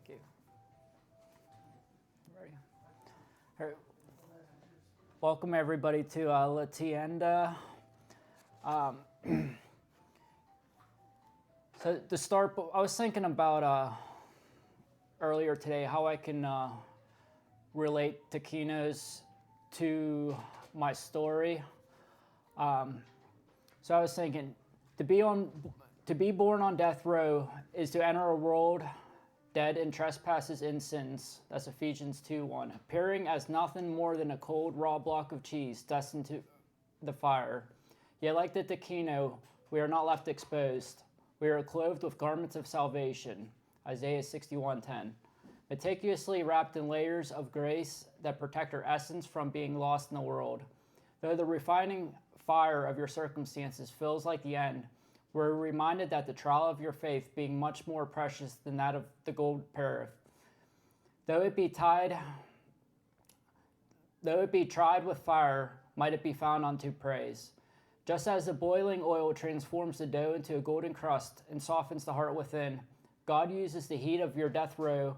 Thank you. Ready? All right. Welcome everybody to La Tienda. So to start, I was thinking about earlier today how I can relate taquinos to my story. So I was thinking, to be born on death row is to enter a world dead in trespasses and sins. That's Ephesians 2:1. Appearing as nothing more than a cold, raw block of cheese destined to the fire. Yet like the taquino, we are not left exposed. We are clothed with garments of salvation. Isaiah 61:10. Meticulously wrapped in layers of grace that protect our essence from being lost in the world. Though the refining fire of your circumstances feels like the end, we're reminded that the trial of your faith being much more precious than that of the gold perith. Though it be tried with fire, might it be found unto praise. Just as the boiling oil transforms the dough into a golden crust and softens the heart within, God uses the heat of your death row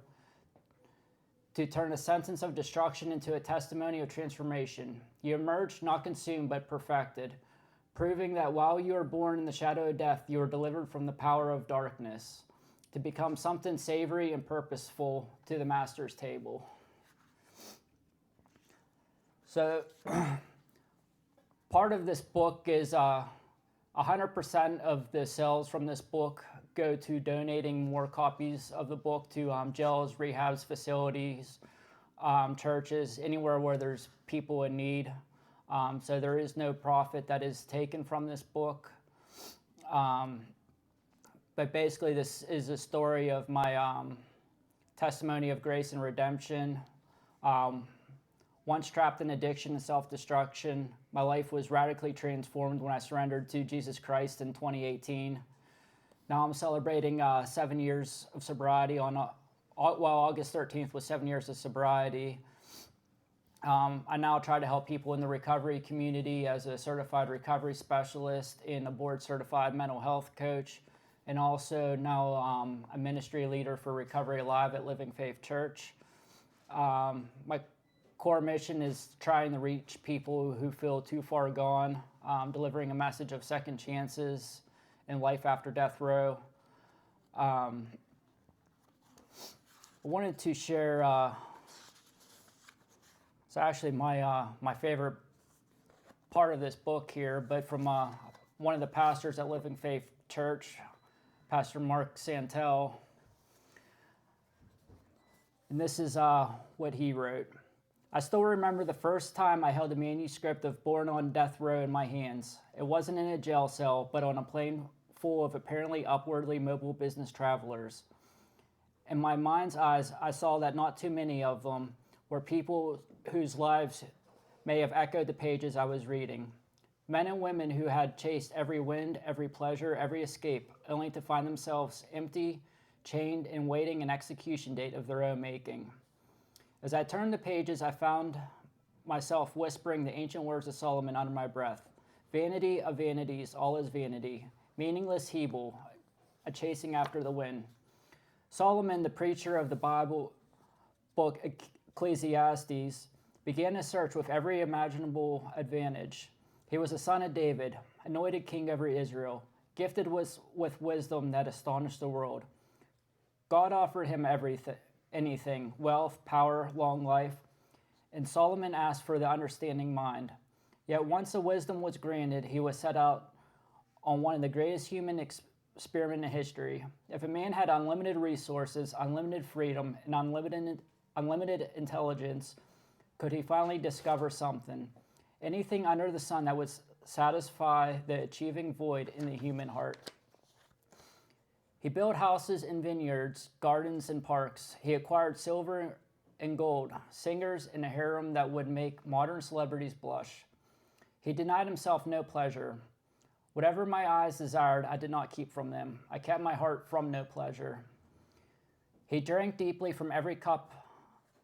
to turn a sentence of destruction into a testimony of transformation. You emerged not consumed but perfected, proving that while you are born in the shadow of death, you are delivered from the power of darkness to become something savory and purposeful to the Master's table. So part of this book is 100% of the sales from this book go to donating more copies of the book to jails, rehabs, facilities, churches, anywhere where there's people in need. So there is no profit that is taken from this book. But basically this is a story of my testimony of grace and redemption. Once trapped in addiction and self-destruction, my life was radically transformed when I surrendered to Jesus Christ in 2018. Now I'm celebrating 7 years of sobriety August 13th was 7 years of sobriety. I now try to help people in the recovery community as a certified recovery specialist and a board-certified mental health coach, and also now a ministry leader for Recovery Alive at Living Faith Church. My core mission is trying to reach people who feel too far gone, delivering a message of second chances in life after death row. I wanted to share, it's actually my favorite part of this book here, but from one of the pastors at Living Faith Church, Pastor Mark Santel. And this is what he wrote. I still remember the first time I held a manuscript of Born on Death Row in my hands. It wasn't in a jail cell, but on a plane full of apparently upwardly mobile business travelers. In my mind's eyes, I saw that not too many of them were people whose lives may have echoed the pages I was reading. Men and women who had chased every wind, every pleasure, every escape, only to find themselves empty, chained, and waiting an execution date of their own making. As I turned the pages, I found myself whispering the ancient words of Solomon under my breath. Vanity of vanities, all is vanity. Meaningless Hebel, a chasing after the wind. Solomon, the preacher of the Bible book Ecclesiastes, began a search with every imaginable advantage. He was a son of David, anointed king over Israel, gifted with wisdom that astonished the world. God offered him anything, wealth, power, long life, and Solomon asked for the understanding mind. Yet once the wisdom was granted, he was set out on one of the greatest human experiment in history. If a man had unlimited resources, unlimited freedom, and unlimited intelligence, could he finally discover something? Anything under the sun that would satisfy the achieving void in the human heart. He built houses and vineyards, gardens and parks. He acquired silver and gold, singers, and a harem that would make modern celebrities blush. He denied himself no pleasure. Whatever my eyes desired, I did not keep from them. I kept my heart from no pleasure. He drank deeply from every cup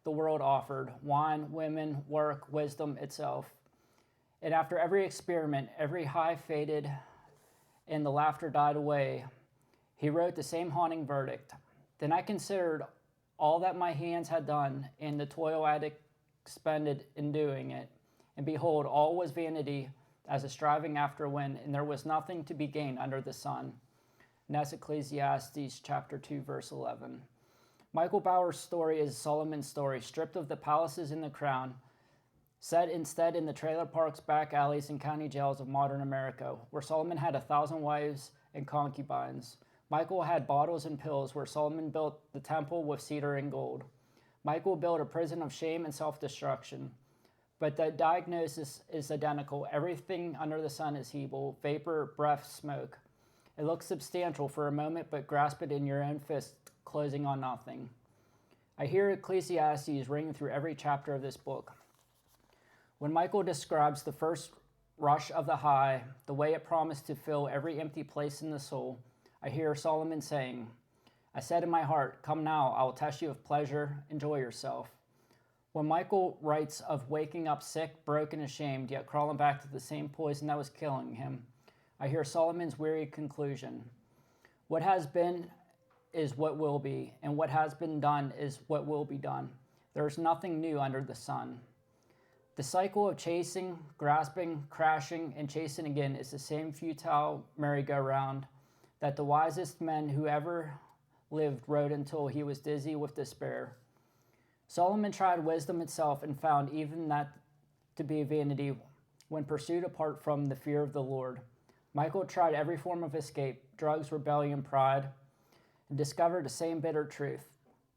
the world offered, wine, women, work, wisdom itself. And after every experiment, every high faded and the laughter died away, he wrote the same haunting verdict. Then I considered all that my hands had done and the toil I had expended in doing it. And behold, all was vanity as a striving after wind, and there was nothing to be gained under the sun. And that's Ecclesiastes chapter 2, verse 11. Michael Bauer's story is Solomon's story, stripped of the palaces and the crown, set instead in the trailer parks, back alleys, and county jails of modern America, where Solomon had 1,000 wives and concubines. Michael had bottles and pills, where Solomon built the temple with cedar and gold. Michael built a prison of shame and self-destruction. But the diagnosis is identical. Everything under the sun is evil, vapor, breath, smoke. It looks substantial for a moment, but grasp it in your own fist, closing on nothing. I hear Ecclesiastes ringing through every chapter of this book. When Michael describes the first rush of the high, the way it promised to fill every empty place in the soul, I hear Solomon saying, I said in my heart, come now, I will test you with pleasure, enjoy yourself. When Michael writes of waking up sick, broken, ashamed, yet crawling back to the same poison that was killing him, I hear Solomon's weary conclusion. What has been is what will be, and what has been done is what will be done. There is nothing new under the sun. The cycle of chasing, grasping, crashing, and chasing again is the same futile merry-go-round that the wisest men who ever lived rode until he was dizzy with despair. Solomon tried wisdom itself and found even that to be vanity when pursued apart from the fear of the Lord. Michael tried every form of escape, drugs, rebellion, pride, and discovered the same bitter truth.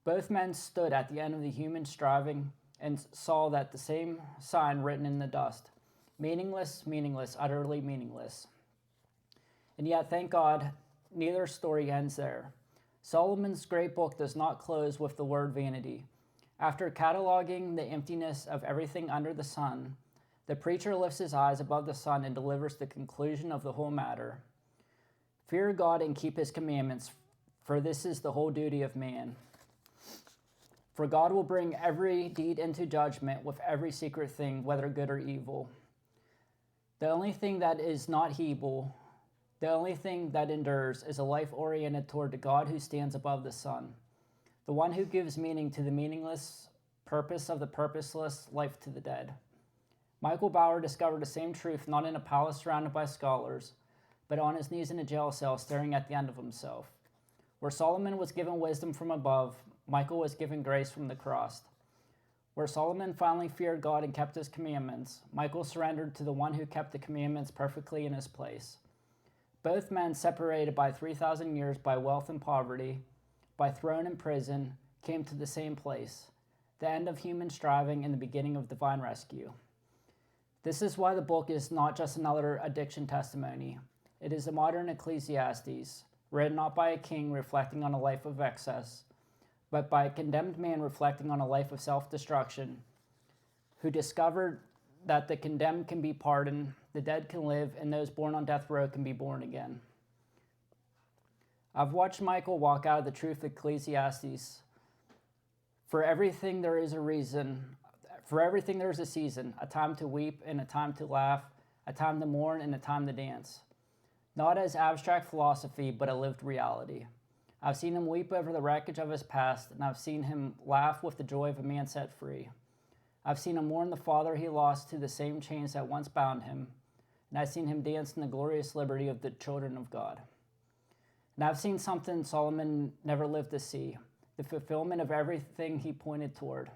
Both men stood at the end of the human striving and saw that the same sign written in the dust. Meaningless, meaningless, utterly meaningless. And yet, thank God, neither story ends there. Solomon's great book does not close with the word vanity. After cataloging the emptiness of everything under the sun, the preacher lifts his eyes above the sun and delivers the conclusion of the whole matter. Fear God and keep his commandments, for this is the whole duty of man. For God will bring every deed into judgment with every secret thing, whether good or evil. The only thing that is not evil, the only thing that endures, is a life oriented toward the God who stands above the sun, the one who gives meaning to the meaningless, purpose of the purposeless, life to the dead. Michael Bauer discovered the same truth not in a palace surrounded by scholars, but on his knees in a jail cell staring at the end of himself. Where Solomon was given wisdom from above, Michael was given grace from the cross. Where Solomon finally feared God and kept his commandments, Michael surrendered to the one who kept the commandments perfectly in his place. Both men, separated by 3,000 years by wealth and poverty, by throne and prison, came to the same place, the end of human striving and the beginning of divine rescue. This is why the book is not just another addiction testimony. It is a modern Ecclesiastes, written not by a king reflecting on a life of excess, but by a condemned man reflecting on a life of self-destruction, who discovered that the condemned can be pardoned, the dead can live, and those born on death row can be born again. I've watched Michael walk out of the truth of Ecclesiastes. For everything there is a reason. For everything there is a season, a time to weep and a time to laugh, a time to mourn and a time to dance. Not as abstract philosophy, but a lived reality. I've seen him weep over the wreckage of his past, and I've seen him laugh with the joy of a man set free. I've seen him mourn the father he lost to the same chains that once bound him, and I've seen him dance in the glorious liberty of the children of God. And I've seen something Solomon never lived to see, the fulfillment of everything he pointed toward.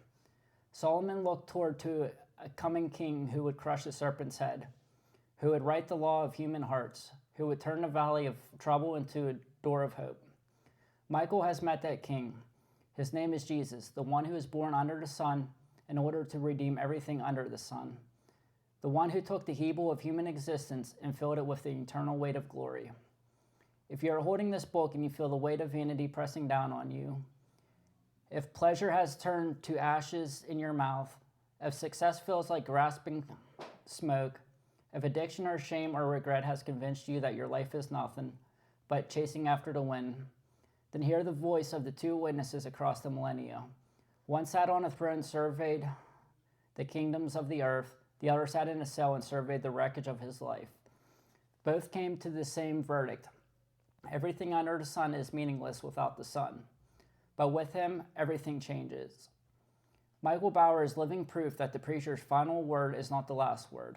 Solomon looked toward to a coming king who would crush the serpent's head, who would write the law of human hearts, who would turn the valley of trouble into a door of hope. Michael has met that king. His name is Jesus, the one who was born under the sun in order to redeem everything under the sun, the one who took the evil of human existence and filled it with the eternal weight of glory. If you are holding this book and you feel the weight of vanity pressing down on you, if pleasure has turned to ashes in your mouth, if success feels like grasping smoke, if addiction or shame or regret has convinced you that your life is nothing but chasing after the wind, then hear the voice of the two witnesses across the millennia. One sat on a throne, surveyed the kingdoms of the earth. The other sat in a cell and surveyed the wreckage of his life. Both came to the same verdict. Everything under the sun is meaningless without the sun. but with him, everything changes. Michael Bauer is living proof that the preacher's final word is not the last word.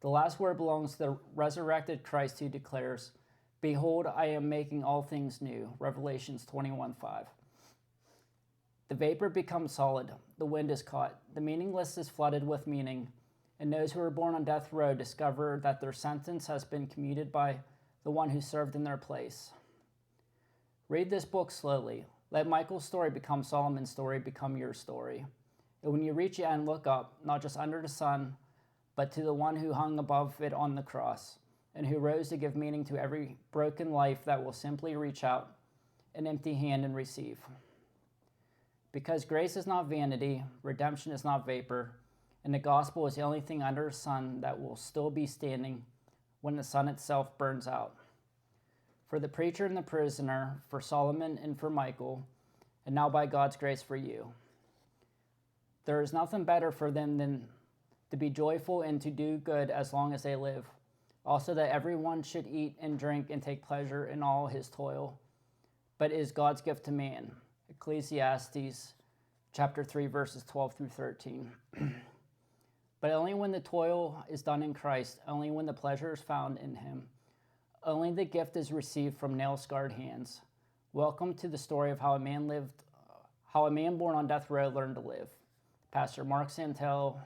The last word belongs to the resurrected Christ who declares, "Behold, I am making all things new," Revelations 21:5. The vapor becomes solid, the wind is caught, the meaningless is flooded with meaning, and those who are born on death row discover that their sentence has been commuted by the one who served in their place. Read this book slowly. Let Michael's story become Solomon's story, become your story. And when you reach the end, look up, not just under the sun, but to the one who hung above it on the cross, and who rose to give meaning to every broken life that will simply reach out an empty hand and receive. Because grace is not vanity, redemption is not vapor, and the gospel is the only thing under the sun that will still be standing when the sun itself burns out. For the preacher and the prisoner, for Solomon and for Michael, and now by God's grace for you. There is nothing better for them than to be joyful and to do good as long as they live. Also that everyone should eat and drink and take pleasure in all his toil, but it is God's gift to man. Ecclesiastes chapter 3, verses 12 through 13. But only when the toil is done in Christ, only when the pleasure is found in him, only the gift is received from nail-scarred hands. Welcome to the story of how a man born on death row learned to live. Pastor Mark Santel,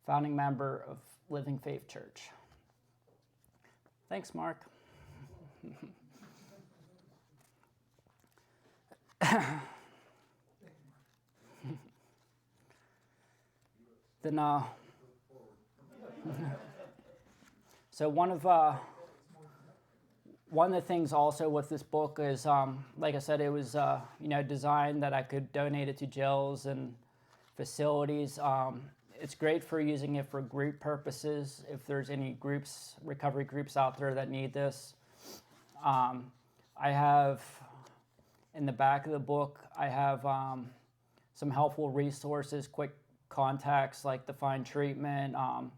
founding member of Living Faith Church. Thanks, Mark. Then, so one of the things also with this book is, like I said, it was designed that I could donate it to jails and facilities. It's great for using it for group purposes. If there's any groups, recovery groups out there that need this, I have in the back of the book, I have some helpful resources, quick contacts like the Find Treatment, the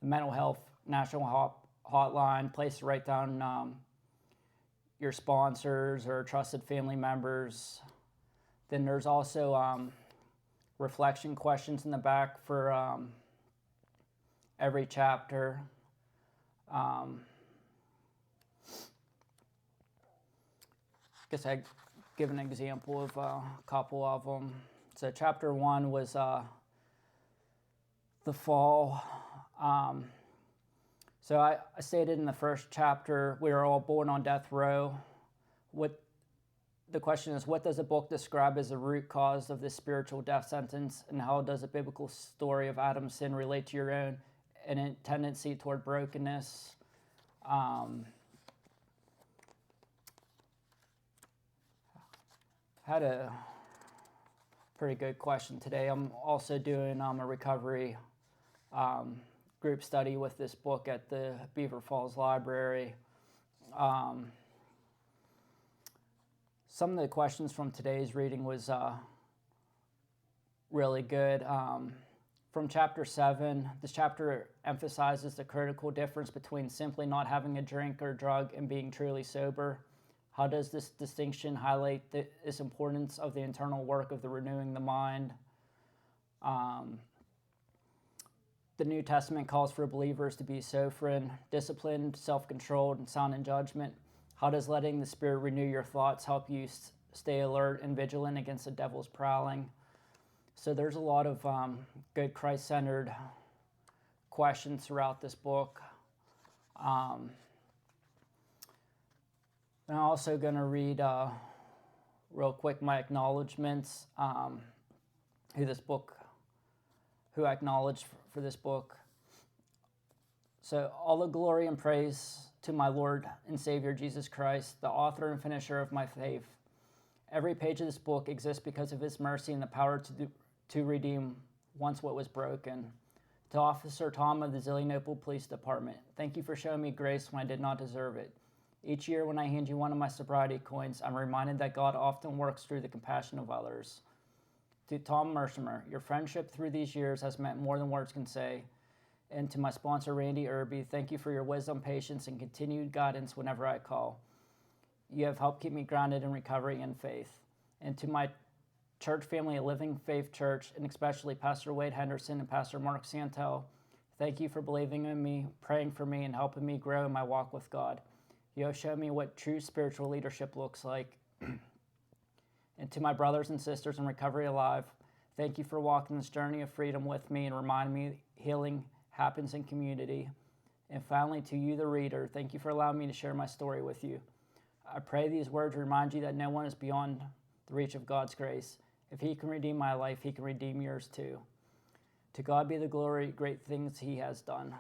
Mental Health National Hotline, place to write down your sponsors or trusted family members. Then there's also reflection questions in the back for every chapter. I guess I'd give an example of a couple of them. So chapter 1 was the fall. So I stated in the first chapter, we are all born on death row. The question is, what does the book describe as the root cause of this spiritual death sentence, and how does a biblical story of Adam's sin relate to your own and a tendency toward brokenness? Had a pretty good question today. I'm also doing a recovery group study with this book at the Beaver Falls Library. Some of the questions from today's reading was really good. From chapter 7, this chapter emphasizes the critical difference between simply not having a drink or drug and being truly sober. How does this distinction highlight this importance of the internal work of the renewing the mind? The New Testament calls for believers to be sovereign, disciplined, self-controlled, and sound in judgment. How does letting the Spirit renew your thoughts help you stay alert and vigilant against the devil's prowling? So there's a lot of good Christ-centered questions throughout this book. I'm also going to read real quick my acknowledgments, who I acknowledged for this book. So all the glory and praise to my Lord and Savior Jesus Christ, the author and finisher of my faith. Every page of this book exists because of his mercy and the power to redeem once what was broken. To Officer Tom of the Zillionople Police Department, thank you for showing me grace when I did not deserve it. Each year when I hand you one of my sobriety coins, I'm reminded that God often works through the compassion of others. To Tom Mercimer, your friendship through these years has meant more than words can say. And to my sponsor, Randy Irby, thank you for your wisdom, patience, and continued guidance whenever I call. You have helped keep me grounded in recovery and faith. And to my church family at Living Faith Church, and especially Pastor Wade Henderson and Pastor Mark Santel, thank you for believing in me, praying for me, and helping me grow in my walk with God. You have shown me what true spiritual leadership looks like. And to my brothers and sisters in Recovery Alive, thank you for walking this journey of freedom with me and reminding me healing happens in community. And finally, to you, the reader, thank you for allowing me to share my story with you. I pray these words remind you that no one is beyond the reach of God's grace. If he can redeem my life, he can redeem yours too. To God be the glory, great things he has done.